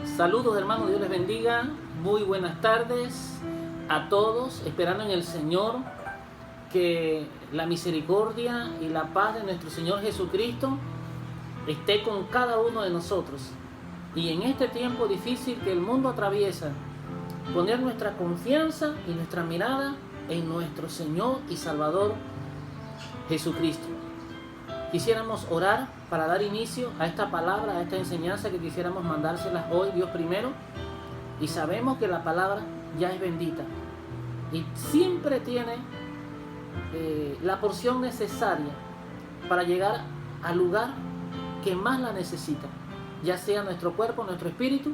Saludos hermanos, Dios les bendiga. Muy buenas tardes a todos, esperando en el Señor que la misericordia y la paz de nuestro Señor Jesucristo esté con cada uno de nosotros. Y en este tiempo difícil que el mundo atraviesa, poner nuestra confianza y nuestra mirada en nuestro Señor y Salvador Jesucristo. Quisiéramos orar para dar inicio a esta palabra, a esta enseñanza que quisiéramos mandárselas hoy, Dios primero. Y sabemos que la palabra ya es bendita y siempre tiene la porción necesaria para llegar al lugar que más la necesita, ya sea nuestro cuerpo, nuestro espíritu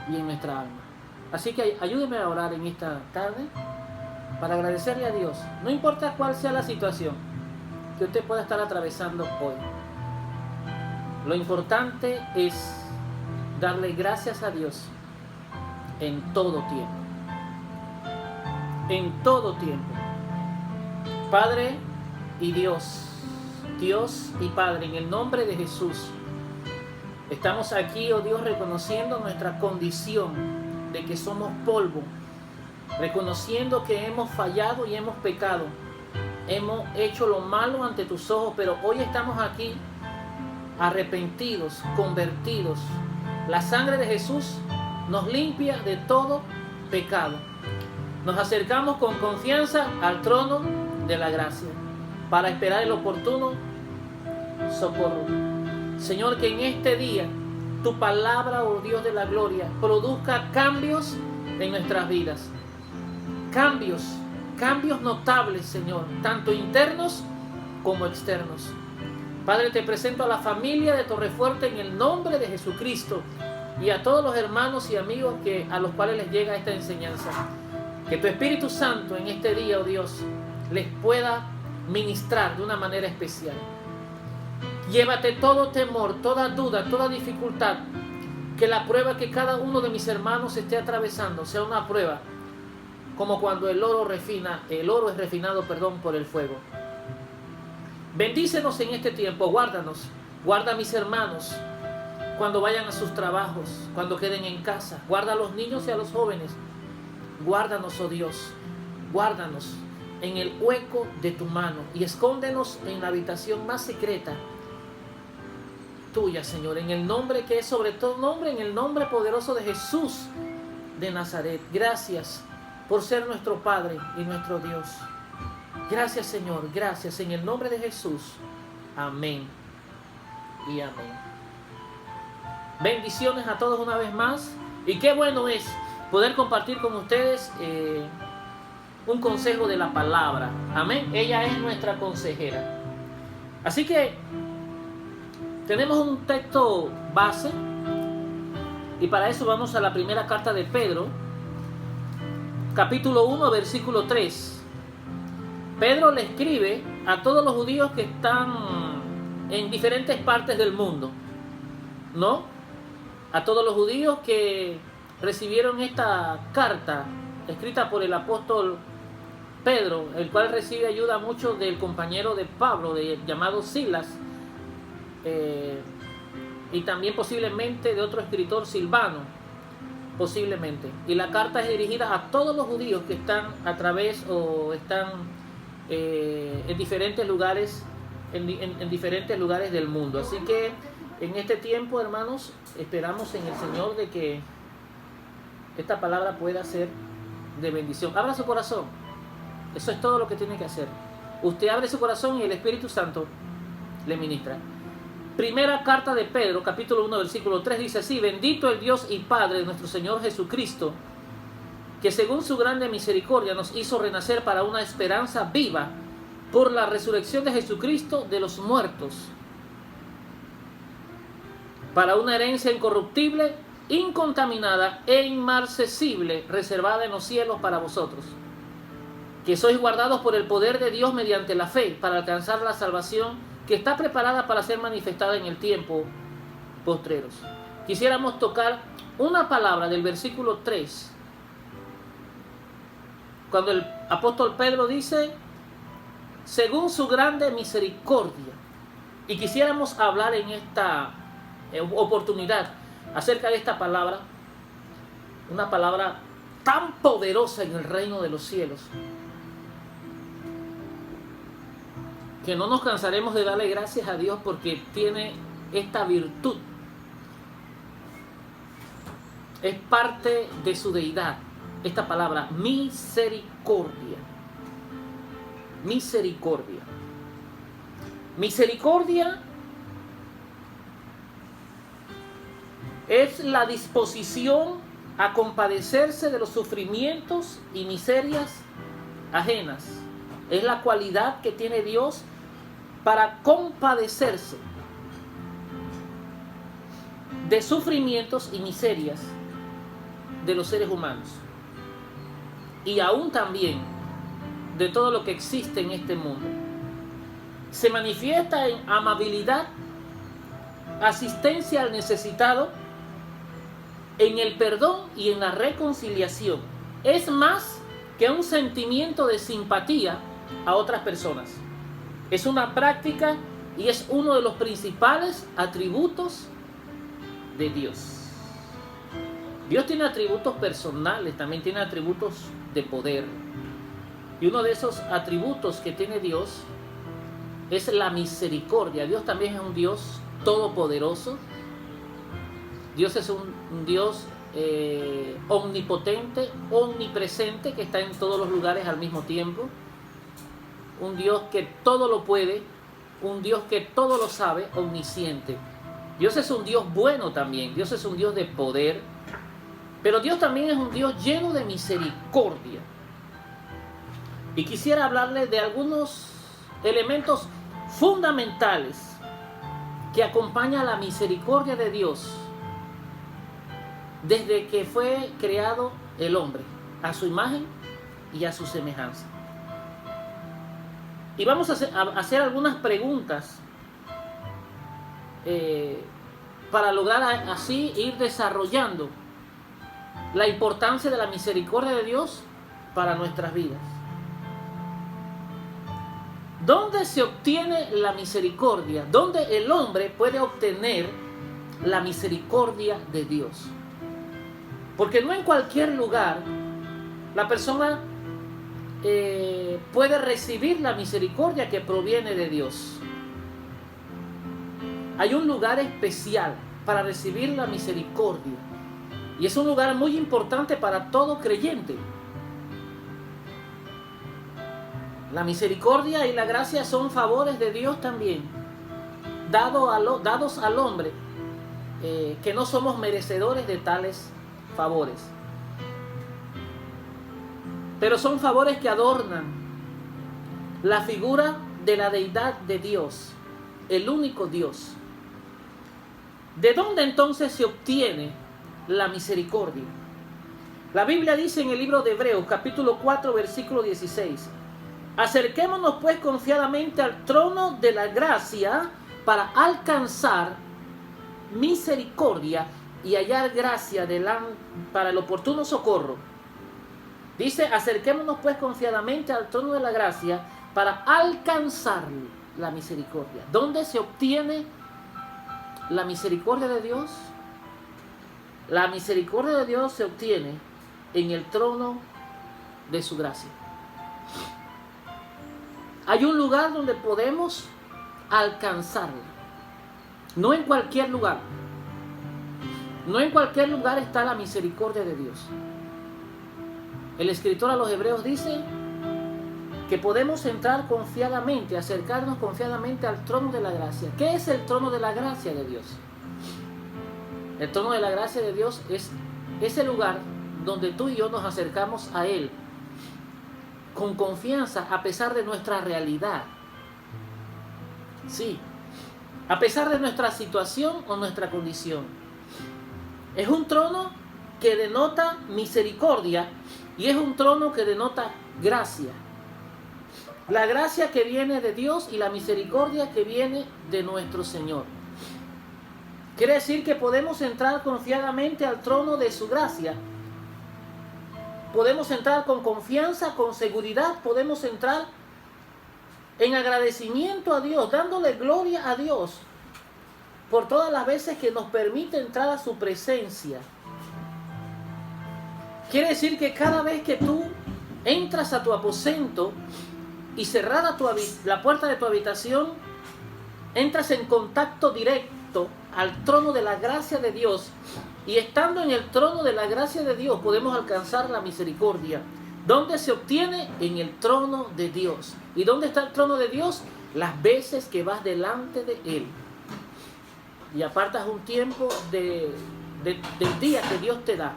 y en nuestra alma. Así que ayúdeme a orar en esta tarde para agradecerle a Dios, no importa cuál sea la situación que usted pueda estar atravesando hoy. Lo importante es darle gracias a Dios en todo tiempo. En todo tiempo. Padre y Dios y Padre, en el nombre de Jesús, estamos aquí, oh Dios, reconociendo nuestra condición de que somos polvo, reconociendo que hemos fallado y hemos pecado. Hemos hecho lo malo ante tus ojos, pero hoy estamos aquí arrepentidos, convertidos. La sangre de Jesús nos limpia de todo pecado. Nos acercamos con confianza al trono de la gracia para esperar el oportuno socorro. Señor, que en este día tu palabra, oh Dios de la gloria, produzca cambios en nuestras vidas. Cambios notables, Señor, tanto internos como externos. Padre, te presento a la familia de Torrefuerte en el nombre de Jesucristo y a todos los hermanos y amigos a los cuales les llega esta enseñanza. Que tu Espíritu Santo en este día, oh Dios, les pueda ministrar de una manera especial. Llévate todo temor, toda duda, toda dificultad. Que la prueba que cada uno de mis hermanos esté atravesando sea una prueba como cuando el oro es refinado por el fuego. Bendícenos en este tiempo, guárdanos, guarda a mis hermanos cuando vayan a sus trabajos, cuando queden en casa, guarda a los niños y a los jóvenes, guárdanos, oh Dios, guárdanos en el hueco de tu mano y escóndenos en la habitación más secreta tuya, Señor, en el nombre que es sobre todo nombre, en el nombre poderoso de Jesús de Nazaret. Gracias por ser nuestro Padre y nuestro Dios. Gracias, Señor, gracias en el nombre de Jesús. Amén y amén. Bendiciones a todos una vez más. Y qué bueno es poder compartir con ustedes un consejo de la palabra. Amén. Ella es nuestra consejera. Así que tenemos un texto base y para eso vamos a la primera carta de Pedro, capítulo 1, versículo 3. Pedro le escribe a todos los judíos que están en diferentes partes del mundo, ¿no? A todos los judíos que recibieron esta carta escrita por el apóstol Pedro, el cual recibe ayuda mucho del compañero de Pablo, llamado Silas, y también posiblemente de otro escritor, Silvano, posiblemente. Y la carta es dirigida a todos los judíos que están están en diferentes lugares, en diferentes lugares del mundo. Así que en este tiempo, hermanos, esperamos en el Señor de que esta palabra pueda ser de bendición. Abra su corazón. Eso es todo lo que tiene que hacer. Usted abre su corazón y el Espíritu Santo le ministra. Primera carta de Pedro, capítulo 1, versículo 3, dice así: bendito el Dios y Padre de nuestro Señor Jesucristo, que según su grande misericordia nos hizo renacer para una esperanza viva por la resurrección de Jesucristo de los muertos, para una herencia incorruptible, incontaminada e inmarcesible, reservada en los cielos para vosotros, que sois guardados por el poder de Dios mediante la fe, para alcanzar la salvación que está preparada para ser manifestada en el tiempo postreros. Quisiéramos tocar una palabra del versículo 3, cuando el apóstol Pedro dice, según su grande misericordia. Y quisiéramos hablar en esta oportunidad acerca de esta palabra, una palabra tan poderosa en el reino de los cielos, que no nos cansaremos de darle gracias a Dios porque tiene esta virtud. Es parte de su deidad, esta palabra, misericordia. Misericordia. Misericordia es la disposición a compadecerse de los sufrimientos y miserias ajenas. Es la cualidad que tiene Dios para compadecerse de sufrimientos y miserias de los seres humanos, y aún también de todo lo que existe en este mundo. Se manifiesta en amabilidad, asistencia al necesitado, en el perdón y en la reconciliación. Es más que un sentimiento de simpatía a otras personas. Es una práctica y es uno de los principales atributos de Dios. Dios tiene atributos personales, también tiene atributos de poder. Y uno de esos atributos que tiene Dios es la misericordia. Dios también es un Dios todopoderoso. Dios es un Dios omnipotente, omnipresente, que está en todos los lugares al mismo tiempo. Un Dios que todo lo puede, un Dios que todo lo sabe, omnisciente. Dios es un Dios bueno también, Dios es un Dios de poder, pero Dios también es un Dios lleno de misericordia. Y quisiera hablarles de algunos elementos fundamentales que acompañan a la misericordia de Dios desde que fue creado el hombre, a su imagen y a su semejanza. Y vamos a hacer algunas preguntas para lograr así ir desarrollando la importancia de la misericordia de Dios para nuestras vidas. ¿Dónde se obtiene la misericordia? ¿Dónde el hombre puede obtener la misericordia de Dios? Porque no en cualquier lugar la persona puede recibir la misericordia que proviene de Dios. Hay un lugar especial para recibir la misericordia, y es un lugar muy importante para todo creyente. La misericordia y la gracia son favores de Dios también, dados al hombre, que no somos merecedores de tales favores. Pero son favores que adornan la figura de la deidad de Dios, el único Dios. ¿De dónde entonces se obtiene la misericordia? La Biblia dice en el libro de Hebreos, capítulo 4, versículo 16: acerquémonos pues confiadamente al trono de la gracia para alcanzar misericordia y hallar gracia para el oportuno socorro. Dice, acerquémonos pues confiadamente al trono de la gracia para alcanzar la misericordia. ¿Dónde se obtiene la misericordia de Dios? La misericordia de Dios se obtiene en el trono de su gracia. Hay un lugar donde podemos alcanzarla. No en cualquier lugar. No en cualquier lugar está la misericordia de Dios. El escritor a los Hebreos dice que podemos entrar confiadamente, acercarnos confiadamente al trono de la gracia. ¿Qué es el trono de la gracia de Dios? El trono de la gracia de Dios es ese lugar donde tú y yo nos acercamos a Él con confianza a pesar de nuestra realidad. Sí, a pesar de nuestra situación o nuestra condición. Es un trono que denota misericordia y es un trono que denota gracia. La gracia que viene de Dios y la misericordia que viene de nuestro Señor. Quiere decir que podemos entrar confiadamente al trono de su gracia. Podemos entrar con confianza, con seguridad. Podemos entrar en agradecimiento a Dios, dándole gloria a Dios por todas las veces que nos permite entrar a su presencia. Quiere decir que cada vez que tú entras a tu aposento y cerrada la puerta de tu habitación, entras en contacto directo al trono de la gracia de Dios, y estando en el trono de la gracia de Dios podemos alcanzar la misericordia. ¿Dónde se obtiene? En el trono de Dios. ¿Y dónde está el trono de Dios? Las veces que vas delante de Él y apartas un tiempo del día que Dios te da,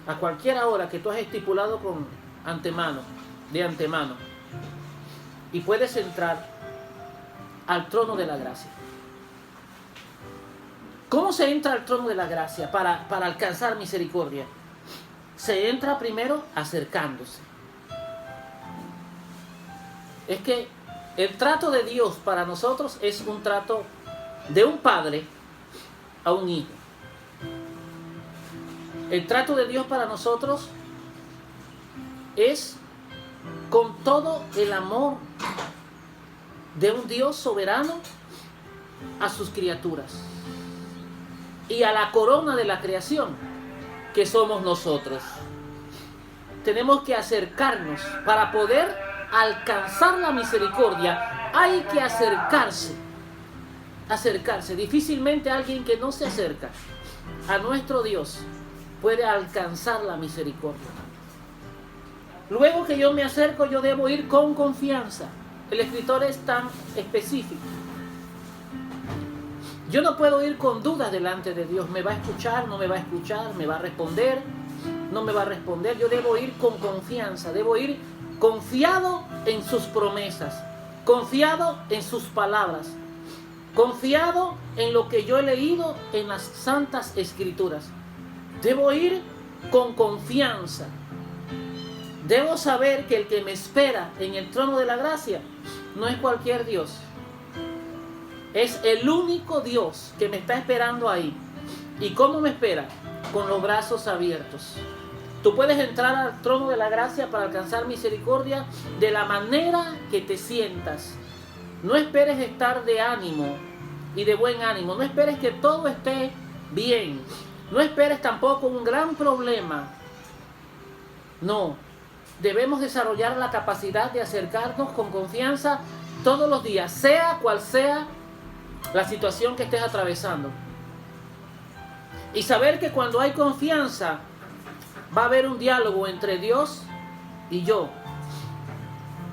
a cualquier hora que tú has estipulado de antemano, y puedes entrar al trono de la gracia. ¿Cómo se entra al trono de la gracia para alcanzar misericordia? Se entra primero acercándose. Es que el trato de Dios para nosotros es un trato de un padre a un hijo. El trato de Dios para nosotros es con todo el amor de un Dios soberano a sus criaturas y a la corona de la creación que somos nosotros. Tenemos que acercarnos para poder alcanzar la misericordia. Hay que acercarse. Difícilmente alguien que no se acerca a nuestro Dios puede alcanzar la misericordia. Luego que yo me acerco, yo debo ir con confianza. El escritor es tan específico. Yo no puedo ir con dudas delante de Dios. ¿Me va a escuchar? ¿No me va a escuchar? ¿Me va a responder? ¿No me va a responder? Yo debo ir con confianza. Debo ir confiado en sus promesas, confiado en sus palabras, confiado en lo que yo he leído en las santas escrituras. Debo ir con confianza. Debo saber que el que me espera en el trono de la gracia no es cualquier Dios. Es el único Dios que me está esperando ahí. ¿Y cómo me espera? Con los brazos abiertos. Tú puedes entrar al trono de la gracia para alcanzar misericordia de la manera que te sientas. No esperes estar de ánimo y de buen ánimo. No esperes que todo esté bien. No esperes tampoco un gran problema. No. Debemos desarrollar la capacidad de acercarnos con confianza todos los días, sea cual sea la situación que estés atravesando. Y saber que cuando hay confianza va a haber un diálogo entre Dios y yo.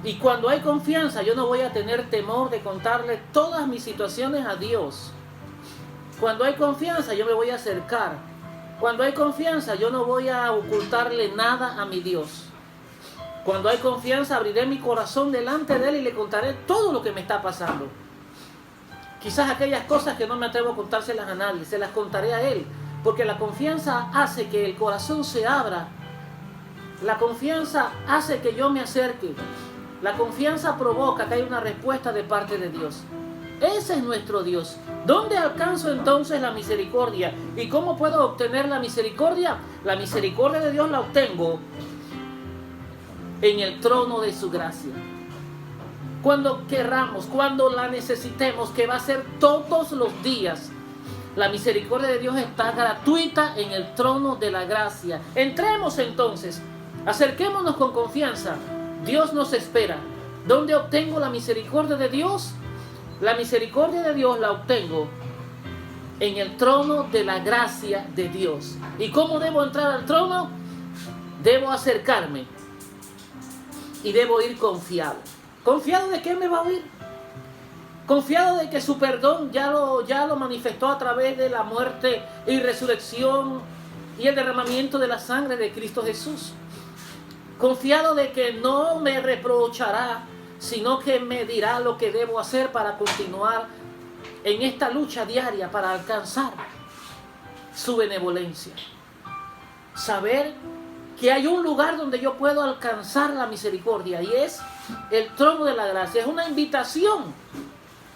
Y cuando hay confianza yo no voy a tener temor de contarle todas mis situaciones a Dios. Cuando hay confianza yo me voy a acercar. Cuando hay confianza yo no voy a ocultarle nada a mi Dios. Cuando hay confianza abriré mi corazón delante de Él y le contaré todo lo que me está pasando. Quizás aquellas cosas que no me atrevo a contárselas a nadie, se las contaré a Él. Porque la confianza hace que el corazón se abra. La confianza hace que yo me acerque. La confianza provoca que haya una respuesta de parte de Dios. Ese es nuestro Dios. ¿Dónde alcanzo entonces la misericordia? ¿Y cómo puedo obtener la misericordia? La misericordia de Dios la obtengo en el trono de su gracia. Cuando querramos, cuando la necesitemos, que va a ser todos los días. La misericordia de Dios está gratuita en el trono de la gracia. Entremos entonces, acerquémonos con confianza. Dios nos espera. ¿Dónde obtengo la misericordia de Dios? La misericordia de Dios la obtengo en el trono de la gracia de Dios. ¿Y cómo debo entrar al trono? Debo acercarme y debo ir confiado. ¿Confiado de que Él me va a oír? Confiado de que su perdón ya lo manifestó a través de la muerte y resurrección y el derramamiento de la sangre de Cristo Jesús. Confiado de que no me reprochará, sino que me dirá lo que debo hacer para continuar en esta lucha diaria para alcanzar su benevolencia. Saber que hay un lugar donde yo puedo alcanzar la misericordia y es el trono de la gracia. Es una invitación.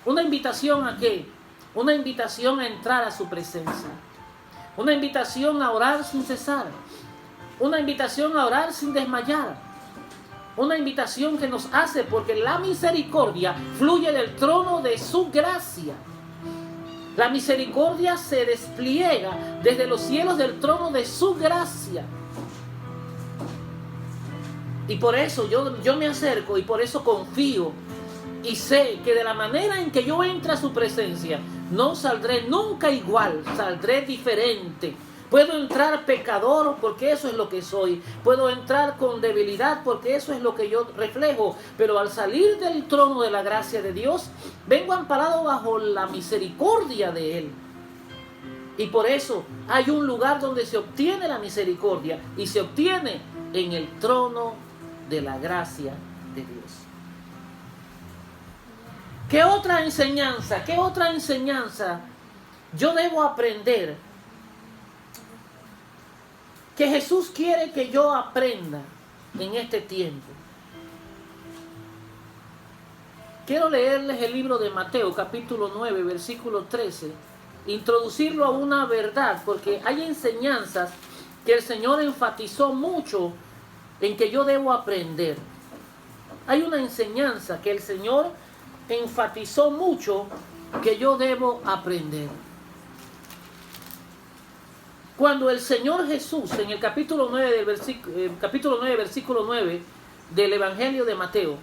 ¿Una invitación a qué? Una invitación a entrar a su presencia. Una invitación a orar sin cesar. Una invitación a orar sin desmayar. Una invitación que nos hace porque la misericordia fluye del trono de su gracia. La misericordia se despliega desde los cielos del trono de su gracia. Y por eso yo me acerco y por eso confío y sé que de la manera en que yo entre a su presencia, no saldré nunca igual, saldré diferente. Puedo entrar pecador porque eso es lo que soy. Puedo entrar con debilidad porque eso es lo que yo reflejo. Pero al salir del trono de la gracia de Dios, vengo amparado bajo la misericordia de Él. Y por eso hay un lugar donde se obtiene la misericordia y se obtiene en el trono de la gracia de Dios. ¿Qué otra enseñanza yo debo aprender? Que Jesús quiere que yo aprenda en este tiempo. Quiero leerles el libro de Mateo, capítulo 9, versículo 13. Introducirlo a una verdad, porque hay enseñanzas que el Señor enfatizó mucho en que yo debo aprender. Hay una enseñanza que el Señor enfatizó mucho que yo debo aprender. Cuando el Señor Jesús, en el capítulo 9, versículo 9 del Evangelio de Mateo,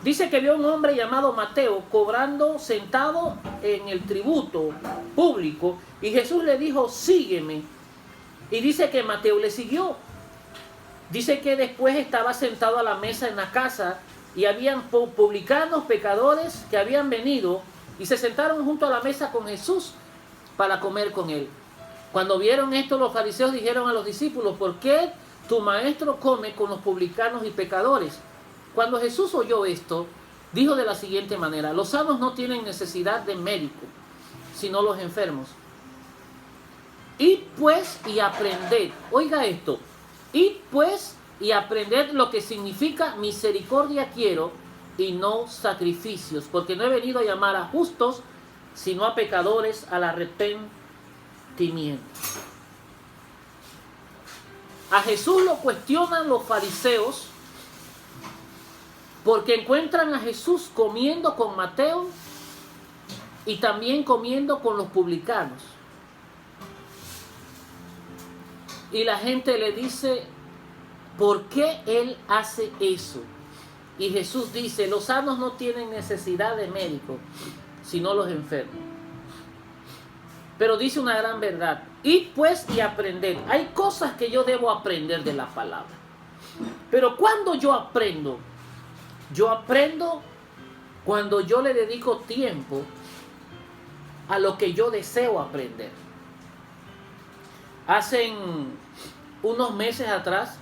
dice que vio a un hombre llamado Mateo cobrando sentado en el tributo público, y Jesús le dijo, sígueme. Y dice que Mateo le siguió. Dice que después estaba sentado a la mesa en la casa y habían publicanos, pecadores que habían venido y se sentaron junto a la mesa con Jesús para comer con él. Cuando vieron esto, los fariseos dijeron a los discípulos, ¿por qué tu maestro come con los publicanos y pecadores? Cuando Jesús oyó esto, dijo de la siguiente manera, los sanos no tienen necesidad de médico, sino los enfermos. Id pues y aprended, oiga esto, id pues y aprended lo que significa misericordia quiero y no sacrificios, porque no he venido a llamar a justos, sino a pecadores al arrepentimiento. A Jesús lo cuestionan los fariseos porque encuentran a Jesús comiendo con Mateo y también comiendo con los publicanos. Y la gente le dice, ¿por qué él hace eso? Y Jesús dice, los sanos no tienen necesidad de médico, sino los enfermos. Pero dice una gran verdad, id pues y aprended. Hay cosas que yo debo aprender de la palabra. Pero cuando yo aprendo cuando yo le dedico tiempo a lo que yo deseo aprender. Hace unos meses atrás,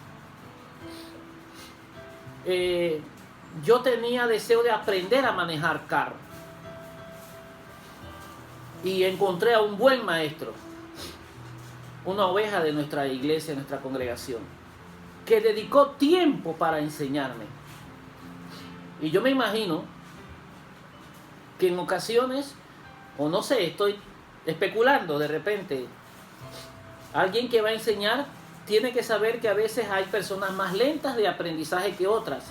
yo tenía deseo de aprender a manejar carro. Y encontré a un buen maestro, una oveja de nuestra iglesia, nuestra congregación, que dedicó tiempo para enseñarme. Y yo me imagino que en ocasiones, o no sé, estoy especulando de repente, alguien que va a enseñar tiene que saber que a veces hay personas más lentas de aprendizaje que otras.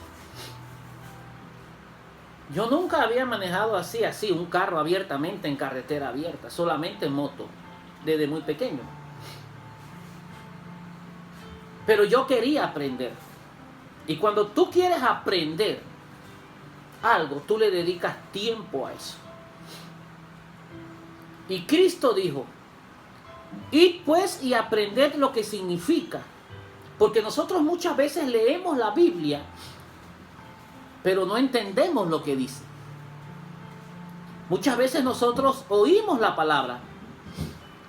Yo nunca había manejado así un carro abiertamente en carretera abierta, solamente en moto, desde muy pequeño. Pero yo quería aprender. Y cuando tú quieres aprender algo, tú le dedicas tiempo a eso. Y Cristo dijo, id pues y aprended lo que significa. Porque nosotros muchas veces leemos la Biblia, pero no entendemos lo que dice. Muchas veces nosotros oímos la palabra,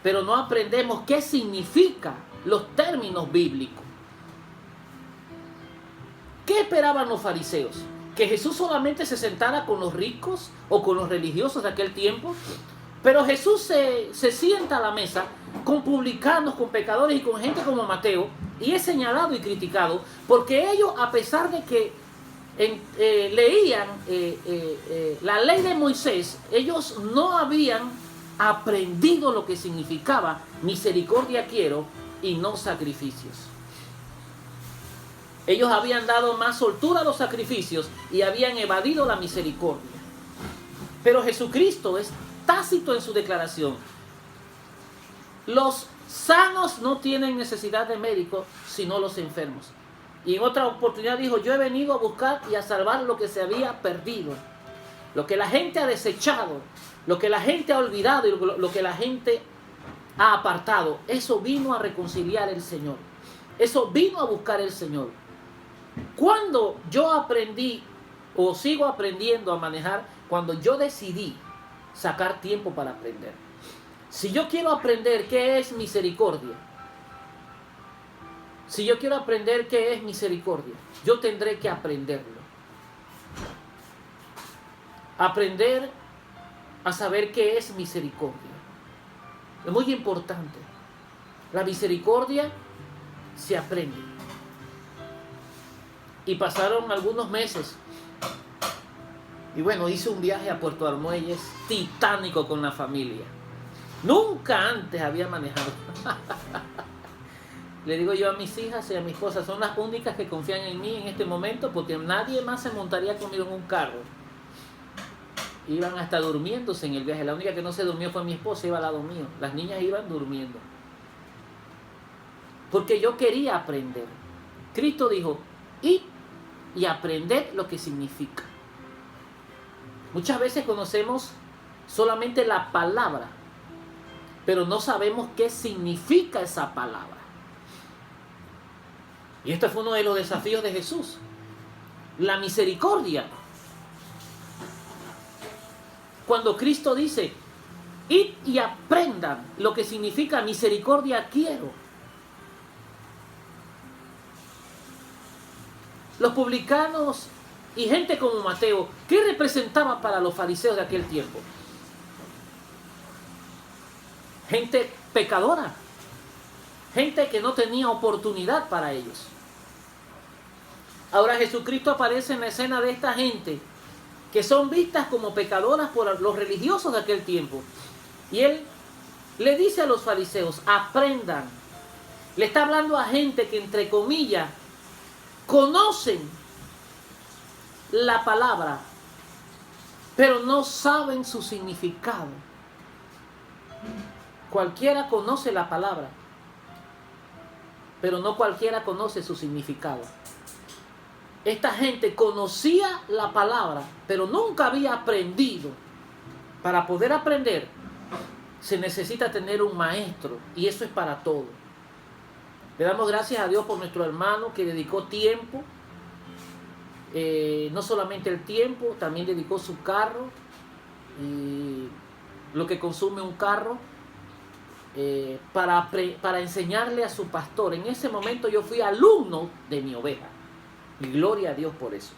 pero no aprendemos qué significa los términos bíblicos. ¿Qué esperaban los fariseos? ¿Que Jesús solamente se sentara con los ricos o con los religiosos de aquel tiempo? Pero Jesús se sienta a la mesa con publicanos, con pecadores y con gente como Mateo, y es señalado y criticado porque ellos, a pesar de que leían la ley de Moisés, ellos no habían aprendido lo que significaba misericordia quiero y no sacrificios. Ellos habían dado más soltura a los sacrificios y habían evadido la misericordia. Pero Jesucristo es tácito en su declaración. Los sanos no tienen necesidad de médico, sino los enfermos. Y en otra oportunidad dijo, yo he venido a buscar y a salvar lo que se había perdido, lo que la gente ha desechado, lo que la gente ha olvidado y lo que la gente ha apartado. Eso vino a reconciliar el Señor. Eso vino a buscar el Señor. Cuando yo aprendí o sigo aprendiendo a manejar, cuando yo decidí sacar tiempo para aprender. Si yo quiero aprender qué es misericordia, si yo quiero aprender qué es misericordia, yo tendré que aprenderlo. Aprender a saber qué es misericordia. Es muy importante. La misericordia se aprende. Y pasaron algunos meses. Y bueno, hice un viaje a Puerto Armuelles titánico con la familia. Nunca antes había manejado. Le digo yo a mis hijas y a mi esposa, son las únicas que confían en mí en este momento, porque nadie más se montaría conmigo en un carro. Iban hasta durmiéndose en el viaje. La única que no se durmió fue mi esposa, iba al lado mío. Las niñas iban durmiendo. Porque yo quería aprender. Cristo dijo, id y aprended lo que significa. Muchas veces conocemos solamente la palabra, pero no sabemos qué significa esa palabra. Y este fue uno de los desafíos de Jesús. La misericordia. Cuando Cristo dice, id y aprendan lo que significa misericordia quiero. Los publicanos y gente como Mateo, ¿qué representaba para los fariseos de aquel tiempo? Gente pecadora. Gente que no tenía oportunidad para ellos. Ahora Jesucristo aparece en la escena de esta gente que son vistas como pecadoras por los religiosos de aquel tiempo. Y Él le dice a los fariseos, aprendan. Le está hablando a gente que, entre comillas, conocen la palabra, pero no saben su significado. Cualquiera conoce la palabra, pero no cualquiera conoce su significado. Esta gente conocía la palabra, pero nunca había aprendido. Para poder aprender, se necesita tener un maestro, y eso es para todo. Le damos gracias a Dios por nuestro hermano que dedicó tiempo, no solamente el tiempo, también dedicó su carro, lo que consume un carro, para enseñarle a su pastor. En ese momento yo fui alumno de mi oveja. Y gloria a Dios por eso.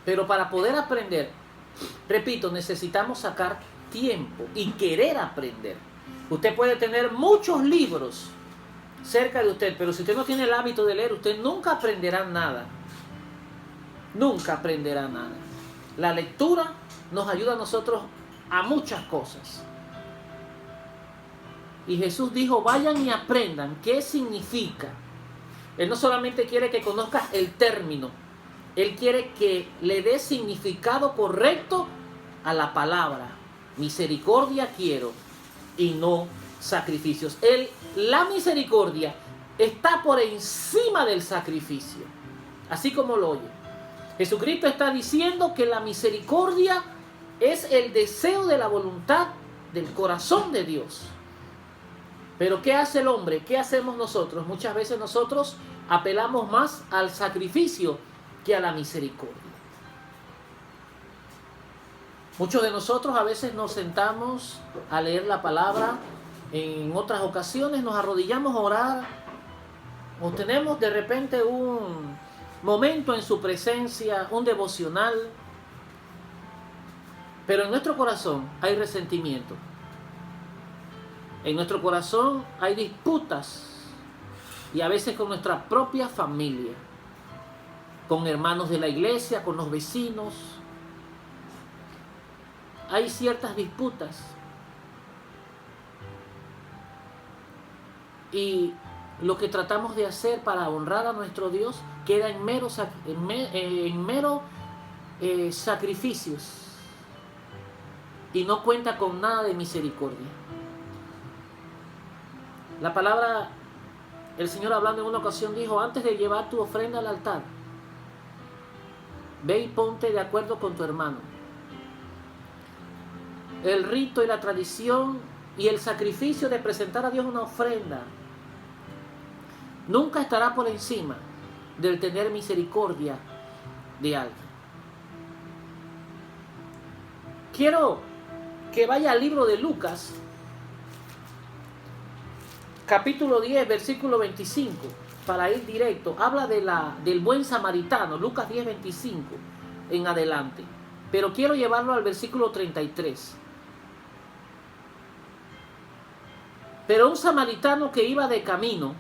Pero para poder aprender, repito, necesitamos sacar tiempo y querer aprender. Usted puede tener muchos libros cerca de usted, pero si usted no tiene el hábito de leer, usted nunca aprenderá nada. Nunca aprenderá nada. La lectura nos ayuda a nosotros a muchas cosas. Y Jesús dijo, vayan y aprendan qué significa. Él no solamente quiere que conozcas el término, Él quiere que le des significado correcto a la palabra. Misericordia quiero y no sacrificios. La misericordia está por encima del sacrificio, así como lo oye. Jesucristo está diciendo que la misericordia es el deseo de la voluntad del corazón de Dios. Pero ¿qué hace el hombre? ¿Qué hacemos nosotros? Muchas veces nosotros apelamos más al sacrificio que a la misericordia. Muchos de nosotros a veces nos sentamos a leer la palabra, en otras ocasiones nos arrodillamos a orar, o tenemos de repente un momento en su presencia, un devocional, pero en nuestro corazón hay resentimiento. En nuestro corazón hay disputas, y a veces con nuestra propia familia, con hermanos de la iglesia, con los vecinos. Hay ciertas disputas. Y lo que tratamos de hacer para honrar a nuestro Dios queda en mero sacrificios. y no cuenta con nada de misericordia. La palabra, el Señor hablando en una ocasión dijo, antes de llevar tu ofrenda al altar, ve y ponte de acuerdo con tu hermano. El rito y la tradición y el sacrificio de presentar a Dios una ofrenda nunca estará por encima del tener misericordia de alguien. Quiero que vaya al libro de Lucas, capítulo 10, versículo 25, para ir directo. Habla del buen samaritano, Lucas 10, 25 en adelante. Pero quiero llevarlo al versículo 33. Pero un samaritano que iba de camino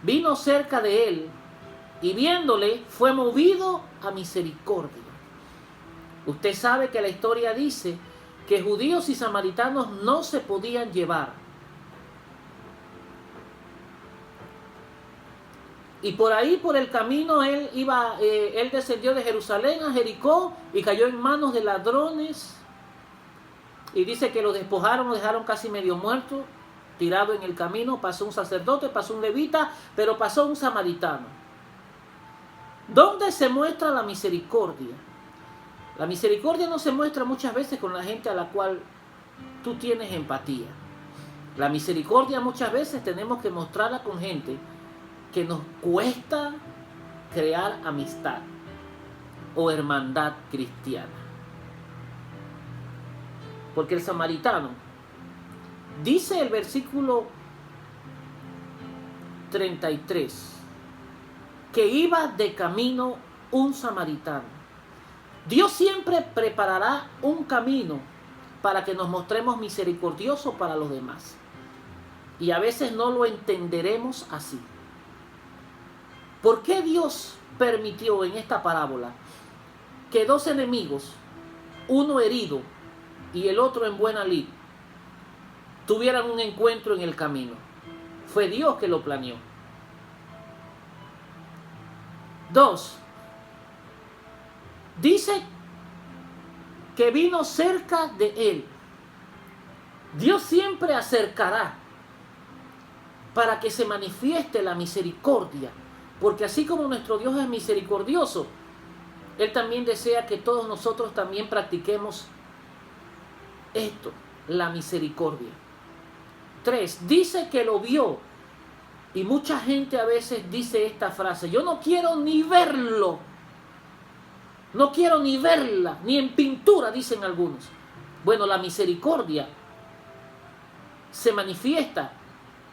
vino cerca de él y viéndole fue movido a misericordia. Usted sabe que la historia dice que judíos y samaritanos no se podían llevar. Y por ahí, por el camino, él descendió de Jerusalén a Jericó y cayó en manos de ladrones. Y dice que lo despojaron, lo dejaron casi medio muerto, tirado en el camino. Pasó un sacerdote, pasó un levita, pero pasó un samaritano. ¿Dónde se muestra la misericordia? La misericordia no se muestra muchas veces con la gente a la cual tú tienes empatía. La misericordia muchas veces tenemos que mostrarla con gente que nos cuesta crear amistad o hermandad cristiana. Porque el samaritano, dice el versículo 33, que iba de camino un samaritano. Dios siempre preparará un camino para que nos mostremos misericordiosos para los demás. Y a veces no lo entenderemos así. ¿Por qué Dios permitió en esta parábola que dos enemigos, uno herido y el otro en buena lid, tuvieran un encuentro en el camino? Fue Dios que lo planeó. 2. Dice que vino cerca de él. Dios siempre acercará para que se manifieste la misericordia. Porque así como nuestro Dios es misericordioso, Él también desea que todos nosotros también practiquemos esto, la misericordia. 3. Dice que lo vio. Y mucha gente a veces dice esta frase: yo no quiero ni verlo. No quiero ni verla, ni en pintura, dicen algunos. Bueno, la misericordia se manifiesta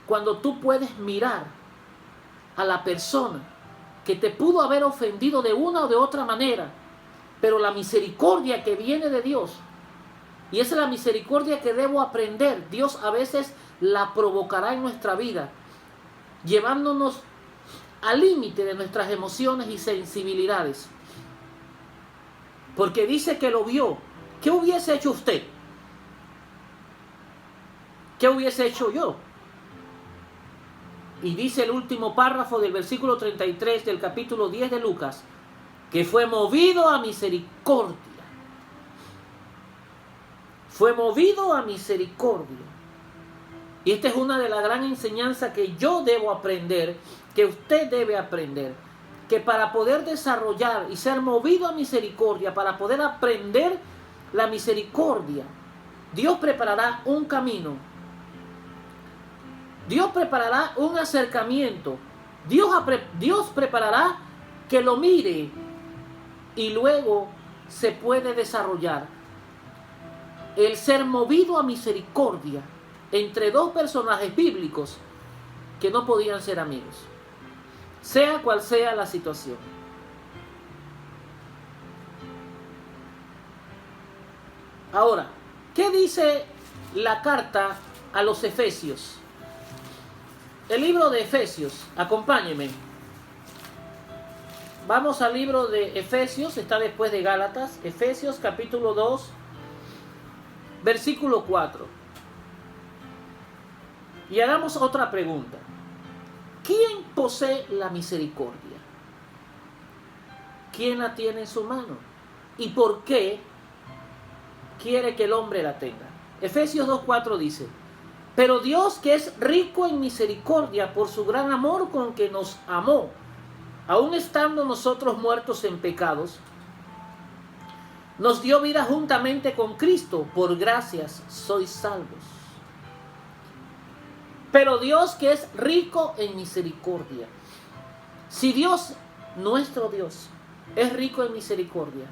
cuando tú puedes mirar a la persona que te pudo haber ofendido de una o de otra manera, pero la misericordia que viene de Dios, y esa es la misericordia que debo aprender. Dios a veces la provocará en nuestra vida, llevándonos al límite de nuestras emociones y sensibilidades. Porque dice que lo vio. ¿Qué hubiese hecho usted? ¿Qué hubiese hecho yo? Y dice el último párrafo del versículo 33 del capítulo 10 de Lucas, que fue movido a misericordia. Fue movido a misericordia. Y esta es una de las grandes enseñanzas que yo debo aprender, que usted debe aprender. Que para poder desarrollar y ser movido a misericordia, para poder aprender la misericordia, Dios preparará un camino. Dios preparará un acercamiento. Dios preparará que lo mire y luego se puede desarrollar el ser movido a misericordia entre dos personajes bíblicos que no podían ser amigos, sea cual sea la situación. Ahora, ¿qué dice la carta a los Efesios? El libro de Efesios, acompáñenme. Vamos al libro de Efesios, está después de Gálatas. Efesios capítulo 2, versículo 4. Y hagamos otra pregunta. ¿Quién posee la misericordia? ¿Quién la tiene en su mano? ¿Y por qué quiere que el hombre la tenga. Efesios 2:4 dice: pero Dios, que es rico en misericordia por su gran amor con que nos amó, aun estando nosotros muertos en pecados, nos dio vida juntamente con Cristo, por gracias sois salvos. Pero Dios, que es rico en misericordia. Si Dios, nuestro Dios, es rico en misericordia,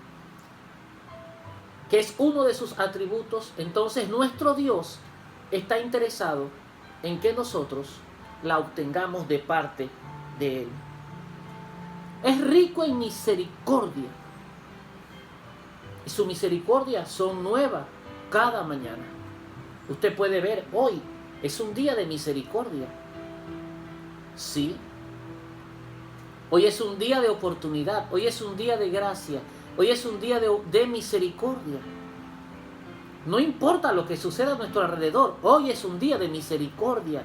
que es uno de sus atributos, entonces nuestro Dios está interesado en que nosotros la obtengamos de parte de Él. Es rico en misericordia. Y su misericordia son nuevas cada mañana. Usted puede ver, hoy es un día de misericordia. Sí. Hoy es un día de oportunidad. Hoy es un día de gracia. Hoy es un día de misericordia. No importa lo que suceda a nuestro alrededor. Hoy es un día de misericordia.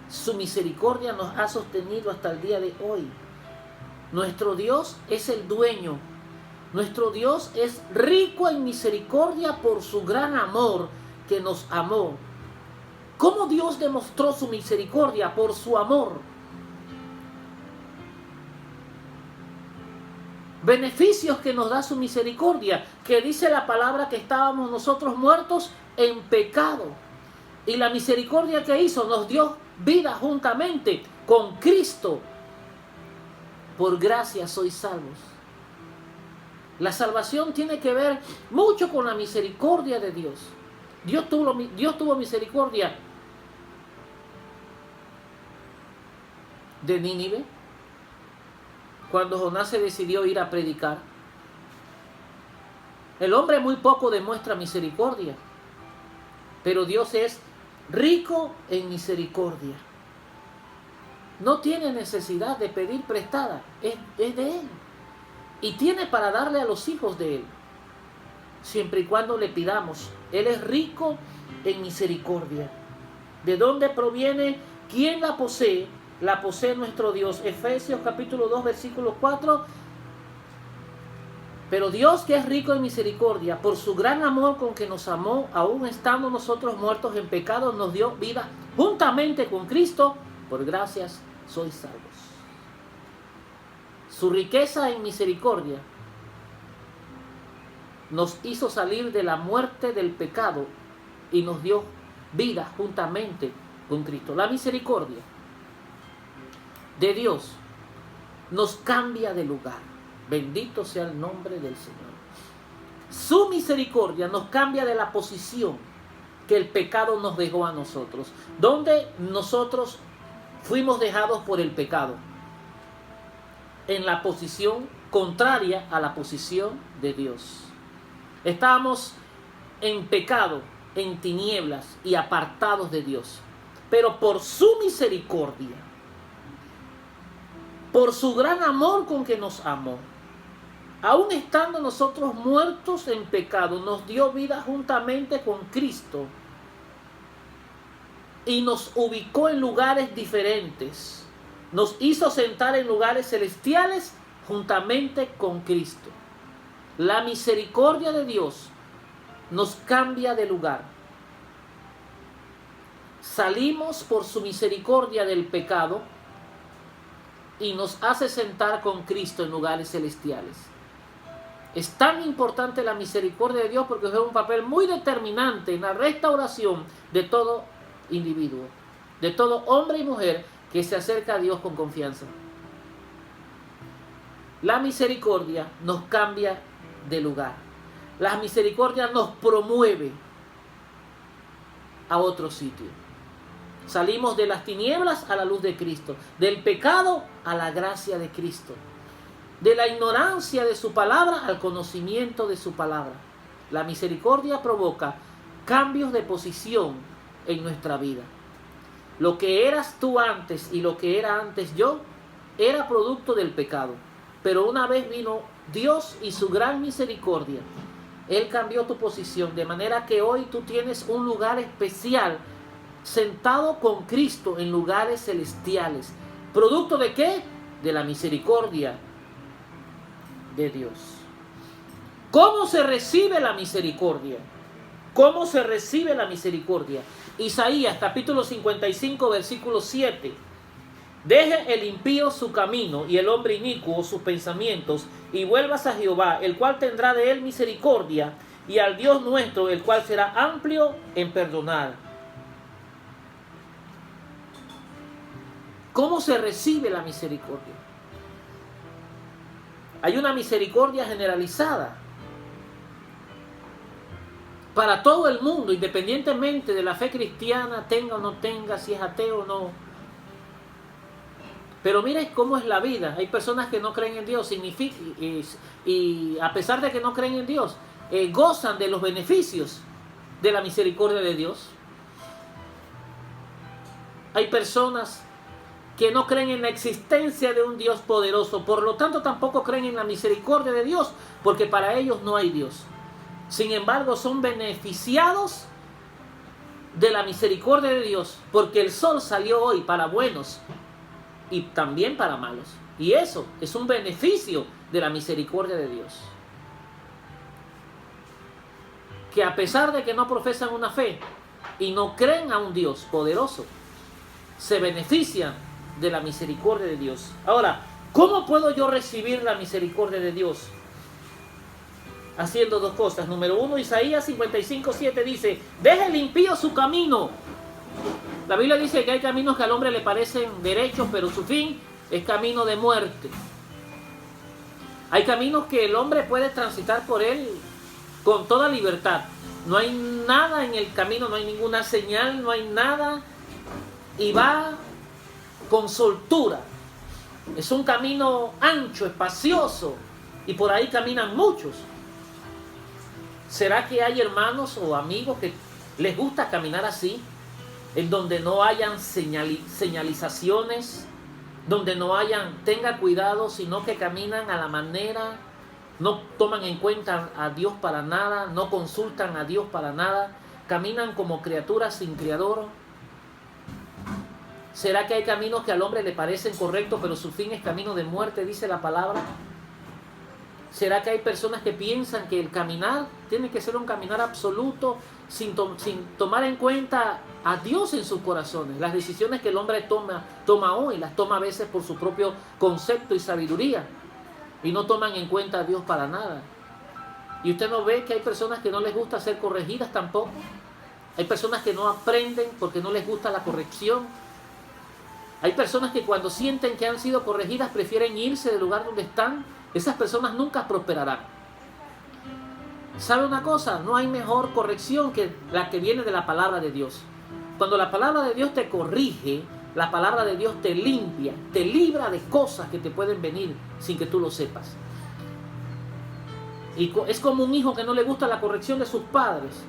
Su misericordia nos ha sostenido hasta el día de hoy. Nuestro Dios es el dueño. Nuestro Dios es rico en misericordia por su gran amor que nos amó. ¿Cómo Dios demostró su misericordia? Por su amor. Beneficios que nos da su misericordia, que dice la palabra que estábamos nosotros muertos en pecado. Y la misericordia que hizo nos dio vida juntamente con Cristo. Por gracia sois salvos. La salvación tiene que ver mucho con la misericordia de Dios. Dios tuvo misericordia de Nínive cuando Jonás se decidió ir a predicar. El hombre muy poco demuestra misericordia, pero Dios es rico en misericordia. No tiene necesidad de pedir prestada, es de Él. Y tiene para darle a los hijos de Él, siempre y cuando le pidamos. Él es rico en misericordia. ¿De dónde proviene? ¿Quién la posee? La posee nuestro Dios. Efesios capítulo 2, versículo 4. Pero Dios, que es rico en misericordia, por su gran amor con que nos amó, aun estando nosotros muertos en pecado, nos dio vida juntamente con Cristo. Por gracias sois salvos. Su riqueza en misericordia nos hizo salir de la muerte del pecado y nos dio vida juntamente con Cristo. La misericordia de Dios nos cambia de lugar. Bendito sea el nombre del Señor. Su misericordia nos cambia de la posición que el pecado nos dejó a nosotros, donde nosotros fuimos dejados por el pecado, en la posición contraria a la posición de Dios. Estábamos en pecado, en tinieblas y apartados de Dios. Pero por su misericordia, por su gran amor con que nos amó, aun estando nosotros muertos en pecado, nos dio vida juntamente con Cristo y nos ubicó en lugares diferentes. Nos hizo sentar en lugares celestiales juntamente con Cristo. La misericordia de Dios nos cambia de lugar. Salimos por su misericordia del pecado y nos hace sentar con Cristo en lugares celestiales. Es tan importante la misericordia de Dios porque juega un papel muy determinante en la restauración de todo individuo, de todo hombre y mujer que se acerca a Dios con confianza. La misericordia nos cambia de lugar. La misericordia nos promueve a otro sitio. Salimos de las tinieblas a la luz de Cristo, del pecado a la gracia de Cristo, de la ignorancia de su palabra al conocimiento de su palabra. La misericordia provoca cambios de posición en nuestra vida. Lo que eras tú antes y lo que era antes yo era producto del pecado. Pero una vez vino Dios y su gran misericordia, Él cambió tu posición, de manera que hoy tú tienes un lugar especial, sentado con Cristo en lugares celestiales. ¿Producto de qué? De la misericordia de Dios. ¿Cómo se recibe la misericordia? ¿Cómo se recibe la misericordia? Isaías capítulo 55 versículo 7. Deje el impío su camino y el hombre inicuo sus pensamientos, y vuelvas a Jehová, el cual tendrá de él misericordia, y al Dios nuestro, el cual será amplio en perdonar. ¿Cómo se recibe la misericordia? Hay una misericordia generalizada para todo el mundo, independientemente de la fe cristiana, tenga o no tenga, si es ateo o no. Pero mire cómo es la vida. Hay personas que no creen en Dios y a pesar de que no creen en Dios, gozan de los beneficios de la misericordia de Dios. Hay personas que no creen en la existencia de un Dios poderoso, por lo tanto tampoco creen en la misericordia de Dios, porque para ellos no hay Dios. Sin embargo, son beneficiados de la misericordia de Dios, porque el sol salió hoy para buenos y también para malos. Y eso es un beneficio de la misericordia de Dios. Que a pesar de que no profesan una fe y no creen a un Dios poderoso, se benefician de la misericordia de Dios. Ahora, ¿cómo puedo yo recibir la misericordia de Dios? Haciendo dos cosas. Número uno, Isaías 55:7 dice: deje el impío su camino. La Biblia dice que hay caminos que al hombre le parecen derechos, pero su fin es camino de muerte. Hay caminos que el hombre puede transitar por él con toda libertad. No hay nada en el camino, no hay ninguna señal, no hay nada, y va con soltura. Es un camino ancho, espacioso, y por ahí caminan muchos. ¿Será que hay hermanos o amigos que les gusta caminar así? En donde no hayan señalizaciones, donde no hayan, tenga cuidado, sino que caminan a la manera, no toman en cuenta a Dios para nada, no consultan a Dios para nada, caminan como criaturas sin criador. ¿Será que hay caminos que al hombre le parecen correctos, pero su fin es camino de muerte, dice la palabra? ¿Será que hay personas que piensan que el caminar tiene que ser un caminar absoluto, sin tomar en cuenta a Dios en sus corazones? Las decisiones que el hombre toma hoy, las toma a veces por su propio concepto y sabiduría, y no toman en cuenta a Dios para nada. Y usted no ve que hay personas que no les gusta ser corregidas tampoco. Hay personas que no aprenden porque no les gusta la corrección. Hay personas que cuando sienten que han sido corregidas prefieren irse del lugar donde están. Esas personas nunca prosperarán. ¿Sabe una cosa? No hay mejor corrección que la que viene de la palabra de Dios. Cuando la palabra de Dios te corrige, la palabra de Dios te limpia, te libra de cosas que te pueden venir sin que tú lo sepas. Y es como un hijo que no le gusta la corrección de sus padres.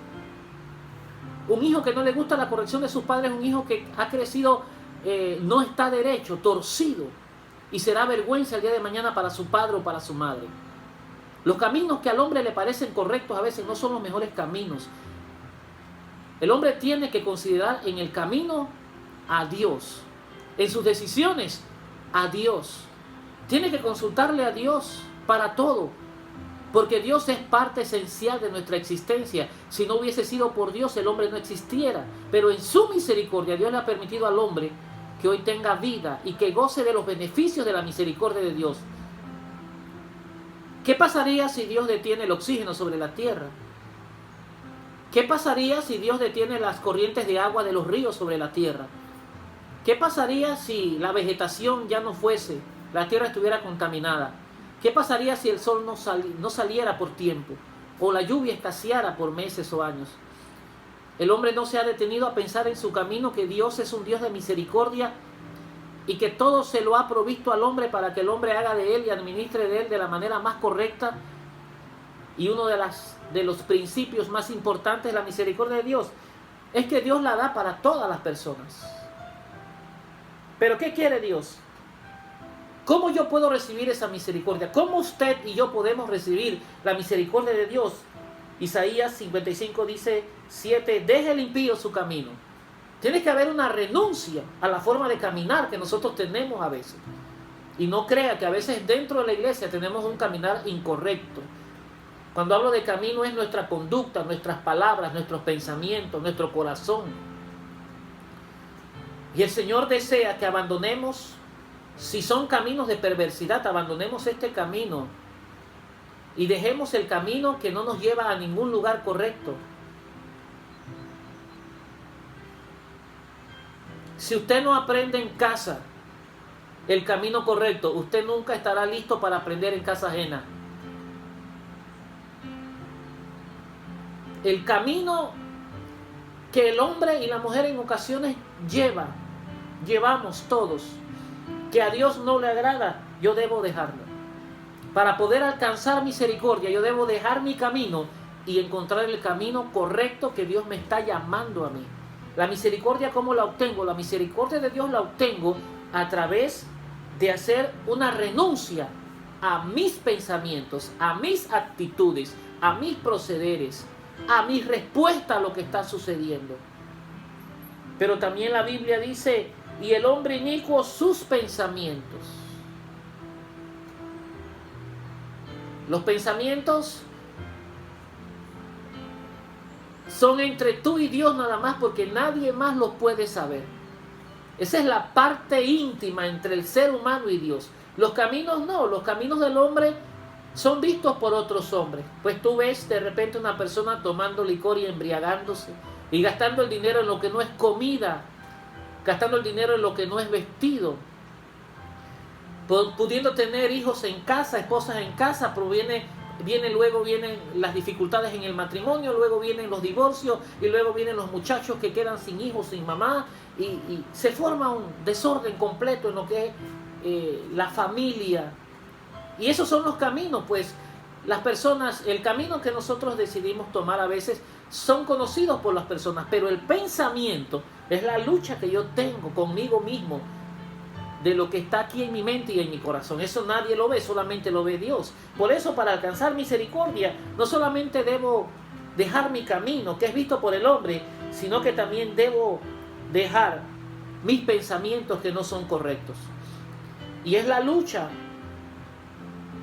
Un hijo que no le gusta la corrección de sus padres es un hijo que ha crecido, no está derecho, torcido. Y será vergüenza el día de mañana para su padre o para su madre. Los caminos que al hombre le parecen correctos a veces no son los mejores caminos. El hombre tiene que considerar en el camino a Dios. En sus decisiones a Dios. Tiene que consultarle a Dios para todo. Porque Dios es parte esencial de nuestra existencia. Si no hubiese sido por Dios, el hombre no existiera. Pero en su misericordia, Dios le ha permitido al hombre que hoy tenga vida y que goce de los beneficios de la misericordia de Dios. ¿Qué pasaría si Dios detiene el oxígeno sobre la tierra? ¿Qué pasaría si Dios detiene las corrientes de agua de los ríos sobre la tierra? ¿Qué pasaría si la vegetación ya no fuese, la tierra estuviera contaminada? ¿Qué pasaría si el sol no saliera por tiempo o la lluvia escaseara por meses o años? El hombre no se ha detenido a pensar en su camino que Dios es un Dios de misericordia y que todo se lo ha provisto al hombre para que el hombre haga de él y administre de él de la manera más correcta. Y uno de los principios más importantes de la misericordia de Dios es que Dios la da para todas las personas. ¿Pero qué quiere Dios? ¿Cómo yo puedo recibir esa misericordia? ¿Cómo usted y yo podemos recibir la misericordia de Dios? Isaías 55 dice 7, deje el impío su camino. Tiene que haber una renuncia a la forma de caminar que nosotros tenemos a veces. Y no crea que a veces dentro de la iglesia tenemos un caminar incorrecto. Cuando hablo de camino es nuestra conducta, nuestras palabras, nuestros pensamientos, nuestro corazón. Y el Señor desea que abandonemos, si son caminos de perversidad, abandonemos este camino y dejemos el camino que no nos lleva a ningún lugar correcto. Si usted no aprende en casa el camino correcto, usted nunca estará listo para aprender en casa ajena. El camino que el hombre y la mujer en ocasiones llevamos todos, que a Dios no le agrada, yo debo dejarlo. Para poder alcanzar misericordia, yo debo dejar mi camino y encontrar el camino correcto que Dios me está llamando a mí. La misericordia, ¿cómo la obtengo? La misericordia de Dios la obtengo a través de hacer una renuncia a mis pensamientos, a mis actitudes, a mis procederes, a mi respuesta a lo que está sucediendo. Pero también la Biblia dice, y el hombre inicuo sus pensamientos. Los pensamientos son entre tú y Dios nada más, porque nadie más los puede saber. Esa es la parte íntima entre el ser humano y Dios. Los caminos no, los caminos del hombre son vistos por otros hombres. Pues tú ves de repente una persona tomando licor y embriagándose y gastando el dinero en lo que no es comida, gastando el dinero en lo que no es vestido, pudiendo tener hijos en casa, esposas en casa, pero luego vienen las dificultades en el matrimonio, luego vienen los divorcios y luego vienen los muchachos que quedan sin hijos, sin mamá, y se forma un desorden completo en lo que es la familia. Y esos son los caminos, pues las personas, el camino que nosotros decidimos tomar a veces son conocidos por las personas, pero el pensamiento es la lucha que yo tengo conmigo mismo, de lo que está aquí en mi mente y en mi corazón. Eso nadie lo ve, solamente lo ve Dios. Por eso, para alcanzar misericordia, no solamente debo dejar mi camino, que es visto por el hombre, sino que también debo dejar mis pensamientos que no son correctos. Y es la lucha.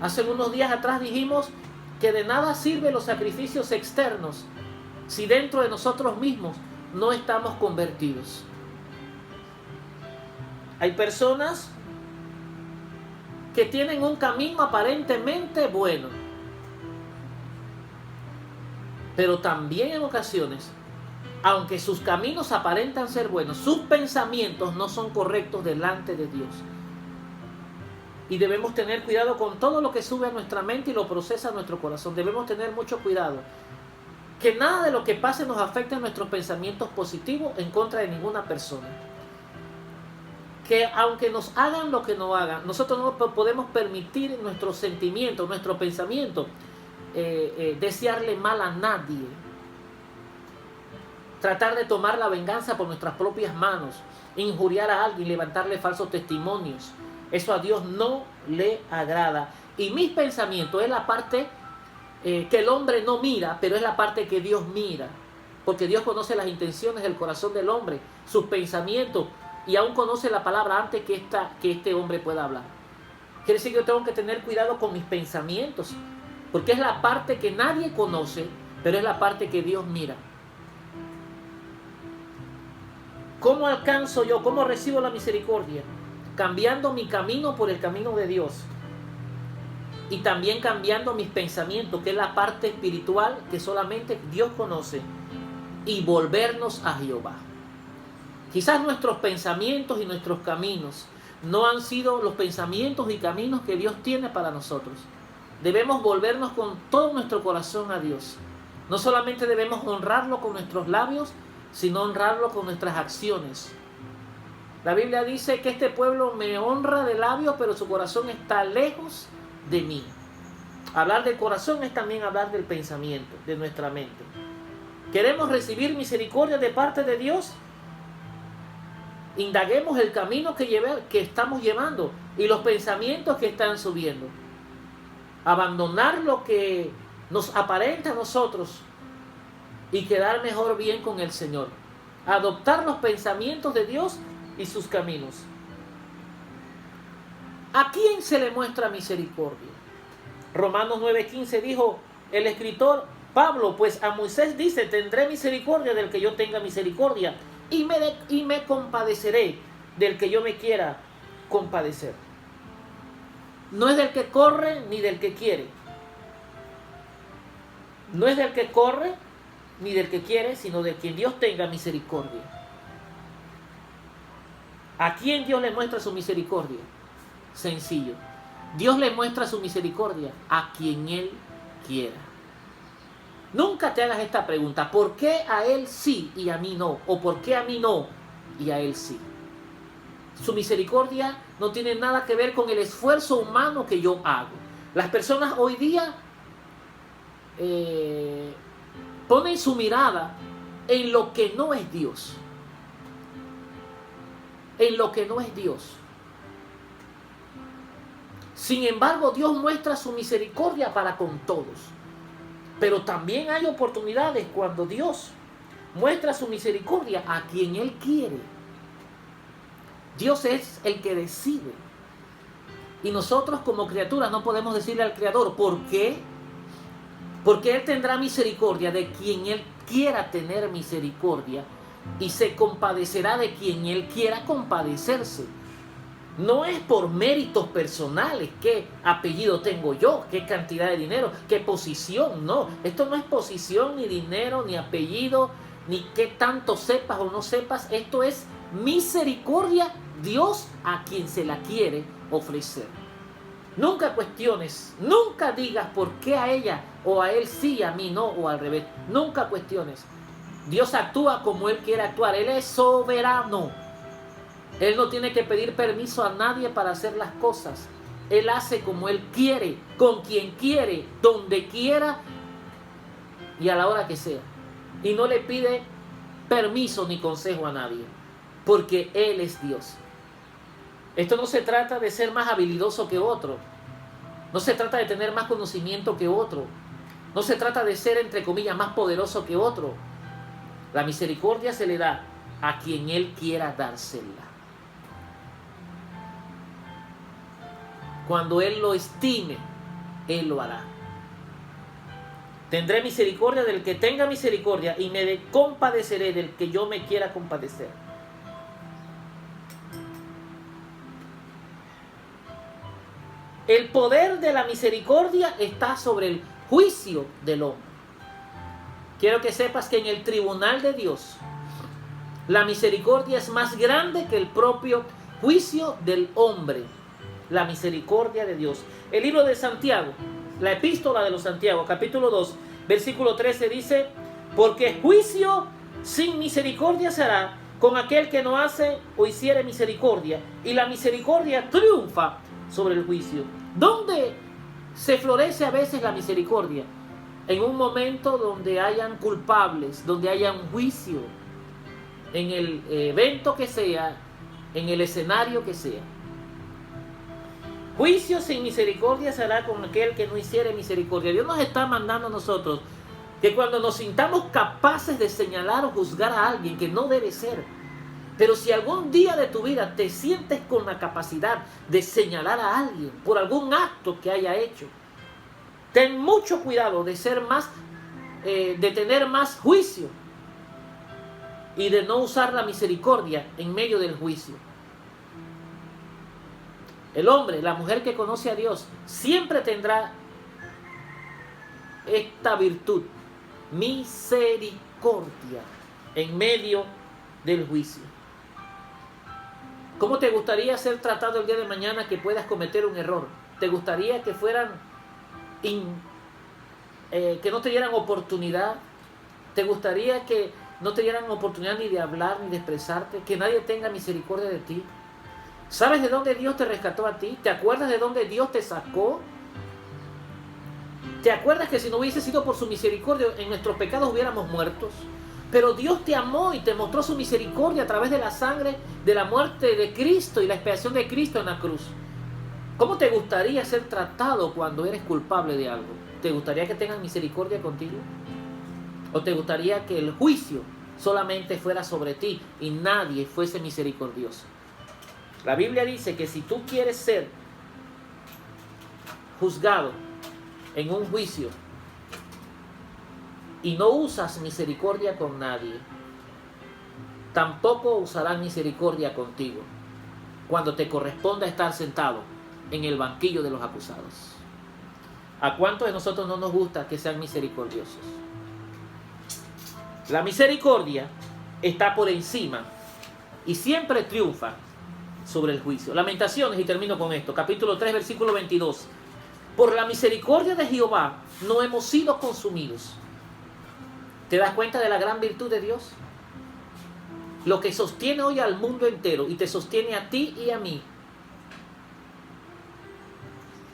Hace unos días atrás dijimos que de nada sirven los sacrificios externos si dentro de nosotros mismos no estamos convertidos. Hay personas que tienen un camino aparentemente bueno, pero también en ocasiones, aunque sus caminos aparentan ser buenos, sus pensamientos no son correctos delante de Dios. Y debemos tener cuidado con todo lo que sube a nuestra mente y lo procesa a nuestro corazón. Debemos tener mucho cuidado. Que nada de lo que pase nos afecte en nuestros pensamientos positivos en contra de ninguna persona. Que aunque nos hagan lo que nos hagan, nosotros no podemos permitir nuestros sentimientos, nuestro pensamiento, desearle mal a nadie. Tratar de tomar la venganza por nuestras propias manos, injuriar a alguien, levantarle falsos testimonios. Eso a Dios no le agrada. Y mis pensamientos es la parte que el hombre no mira, pero es la parte que Dios mira. Porque Dios conoce las intenciones del corazón del hombre, sus pensamientos, y aún conoce la palabra antes que este hombre pueda hablar. Quiere decir que yo tengo que tener cuidado con mis pensamientos, porque es la parte que nadie conoce, pero es la parte que Dios mira. ¿Cómo alcanzo yo? ¿Cómo recibo la misericordia? Cambiando mi camino por el camino de Dios. Y también cambiando mis pensamientos, que es la parte espiritual que solamente Dios conoce. Y volvernos a Jehová. Quizás nuestros pensamientos y nuestros caminos no han sido los pensamientos y caminos que Dios tiene para nosotros. Debemos volvernos con todo nuestro corazón a Dios. No solamente debemos honrarlo con nuestros labios, sino honrarlo con nuestras acciones. La Biblia dice que este pueblo me honra de labios, pero su corazón está lejos de mí. Hablar del corazón es también hablar del pensamiento, de nuestra mente. ¿Queremos recibir misericordia de parte de Dios? Indaguemos el camino que estamos llevando y los pensamientos que están subiendo. Abandonar lo que nos aparenta a nosotros y quedar mejor bien con el Señor. Adoptar los pensamientos de Dios y sus caminos. ¿A quién se le muestra misericordia? Romanos 9:15 dijo: el escritor Pablo, pues a Moisés dice, tendré misericordia del que yo tenga misericordia y me compadeceré del que yo me quiera compadecer. No es del que corre ni del que quiere. No es del que corre ni del que quiere, sino de quien Dios tenga misericordia. ¿A quién Dios le muestra su misericordia? Sencillo. Dios le muestra su misericordia a quien Él quiera. Nunca te hagas esta pregunta, ¿por qué a Él sí y a mí no? ¿O por qué a mí no y a Él sí? Su misericordia no tiene nada que ver con el esfuerzo humano que yo hago. Las personas hoy día ponen su mirada en lo que no es Dios. En lo que no es Dios. Sin embargo, Dios muestra su misericordia para con todos. Pero también hay oportunidades cuando Dios muestra su misericordia a quien Él quiere. Dios es el que decide. Y nosotros como criaturas no podemos decirle al Creador, ¿por qué? Porque Él tendrá misericordia de quien Él quiera tener misericordia y se compadecerá de quien Él quiera compadecerse. No es por méritos personales, qué apellido tengo yo, qué cantidad de dinero, qué posición, no. Esto no es posición, ni dinero, ni apellido, ni qué tanto sepas o no sepas. Esto es misericordia, Dios a quien se la quiere ofrecer. Nunca cuestiones, nunca digas por qué a ella o a él sí, a mí no, o al revés. Nunca cuestiones. Dios actúa como Él quiere actuar, Él es soberano. Él no tiene que pedir permiso a nadie para hacer las cosas. Él hace como Él quiere, con quien quiere, donde quiera y a la hora que sea. Y no le pide permiso ni consejo a nadie, porque Él es Dios. Esto no se trata de ser más habilidoso que otro. No se trata de tener más conocimiento que otro. No se trata de ser, entre comillas, más poderoso que otro. La misericordia se le da a quien Él quiera dársela. Cuando Él lo estime, Él lo hará. Tendré misericordia del que tenga misericordia y me compadeceré del que yo me quiera compadecer. El poder de la misericordia está sobre el juicio del hombre. Quiero que sepas que en el tribunal de Dios, la misericordia es más grande que el propio juicio del hombre. La misericordia de Dios. El libro de Santiago, la epístola de los Santiago, capítulo 2, versículo 13 dice, porque juicio sin misericordia será con aquel que no hace o hiciere misericordia, y la misericordia triunfa sobre el juicio. ¿Dónde se florece a veces la misericordia? En un momento donde hayan culpables, donde haya un juicio, en el evento que sea, en el escenario que sea. Juicio sin misericordia será con aquel que no hiciere misericordia. Dios nos está mandando a nosotros que cuando nos sintamos capaces de señalar o juzgar a alguien que no debe ser, pero si algún día de tu vida te sientes con la capacidad de señalar a alguien por algún acto que haya hecho, ten mucho cuidado de ser más, de tener más juicio y de no usar la misericordia en medio del juicio. El hombre, la mujer que conoce a Dios, siempre tendrá esta virtud, misericordia, en medio del juicio. ¿Cómo te gustaría ser tratado el día de mañana que puedas cometer un error? ¿Te gustaría que fueran, que no te dieran oportunidad? ¿Te gustaría que no te dieran oportunidad ni de hablar ni de expresarte? ¿Que nadie tenga misericordia de ti? ¿Sabes de dónde Dios te rescató a ti? ¿Te acuerdas de dónde Dios te sacó? ¿Te acuerdas que si no hubiese sido por su misericordia, en nuestros pecados hubiéramos muertos? Pero Dios te amó y te mostró su misericordia a través de la sangre, de la muerte de Cristo y la expiación de Cristo en la cruz. ¿Cómo te gustaría ser tratado cuando eres culpable de algo? ¿Te gustaría que tengan misericordia contigo? ¿O te gustaría que el juicio solamente fuera sobre ti y nadie fuese misericordioso? La Biblia dice que si tú quieres ser juzgado en un juicio, y no usas misericordia con nadie, tampoco usarán misericordia contigo cuando te corresponda estar sentado en el banquillo de los acusados. ¿A cuántos de nosotros no nos gusta que sean misericordiosos? La misericordia está por encima y siempre triunfa sobre el juicio. Lamentaciones, y termino con esto, capítulo 3, versículo 22. Por la misericordia de Jehová no hemos sido consumidos. ¿Te das cuenta de la gran virtud de Dios? Lo que sostiene hoy al mundo entero y te sostiene a ti y a mí,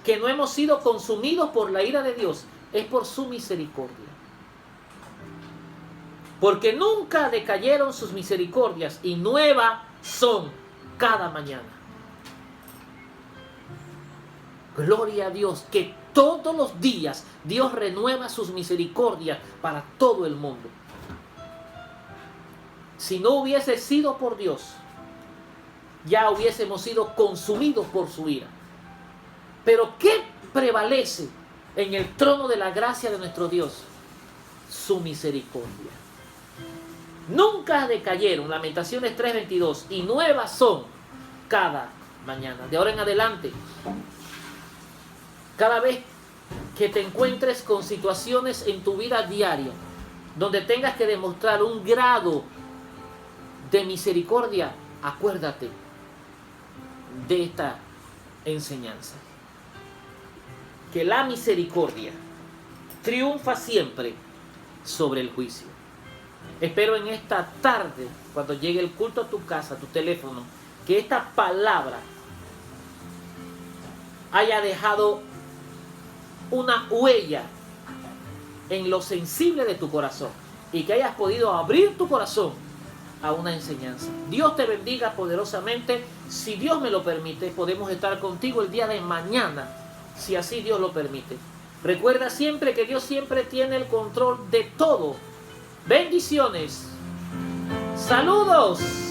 que no hemos sido consumidos por la ira de Dios, es por su misericordia. Porque nunca decayeron sus misericordias y nuevas son cada mañana. Gloria a Dios, que todos los días Dios renueva sus misericordias para todo el mundo. Si no hubiese sido por Dios, ya hubiésemos sido consumidos por su ira. Pero ¿qué prevalece en el trono de la gracia de nuestro Dios? Su misericordia. Nunca decayeron, Lamentaciones 3:22, y nuevas son cada mañana. De ahora en adelante, cada vez que te encuentres con situaciones en tu vida diaria donde tengas que demostrar un grado de misericordia, acuérdate de esta enseñanza. Que la misericordia triunfa siempre sobre el juicio. Espero en esta tarde, cuando llegue el culto a tu casa, a tu teléfono, que esta palabra haya dejado una huella en lo sensible de tu corazón y que hayas podido abrir tu corazón a una enseñanza. Dios te bendiga poderosamente. Si Dios me lo permite, podemos estar contigo el día de mañana, si así Dios lo permite. Recuerda siempre que Dios siempre tiene el control de todo. Bendiciones. Saludos.